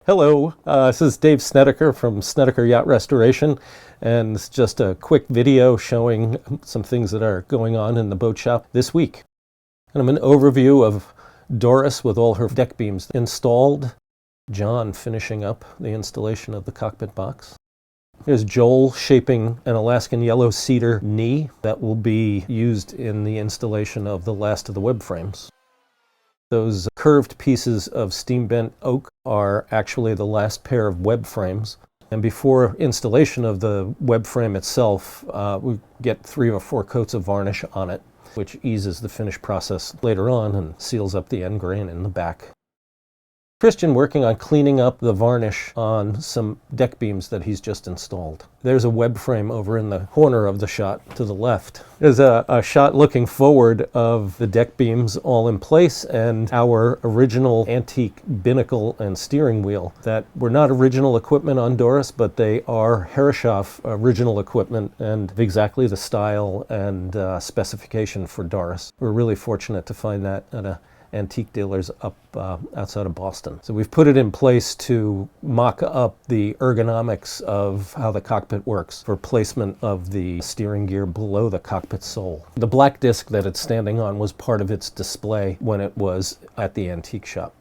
Hello, this is Dave Snediker from Snediker Yacht Restoration, and it's just a quick video showing some things that are going on in the boat shop this week. Kind of an overview of Doris with all her deck beams installed. John finishing up the installation of the cockpit box. Here's Joel shaping an Alaskan yellow cedar knee that will be used in the installation of the last of the web frames. Those curved pieces of steam bent oak are actually the last pair of web frames. And before installation of the web frame itself, we get 3 or 4 coats of varnish on it, which eases the finish process later on and seals up the end grain in the back. Christian working on cleaning up the varnish on some deck beams that he's just installed. There's a web frame over in the corner of the shot to the left. There's a shot looking forward of the deck beams all in place and our original antique binnacle and steering wheel that were not original equipment on Doris, but they are Herreshoff original equipment and exactly the style and specification for Doris. We're really fortunate to find that at a antique dealers up outside of Boston. So we've put it in place to mock up the ergonomics of how the cockpit works for placement of the steering gear below the cockpit sole. The black disc that it's standing on was part of its display when it was at the antique shop.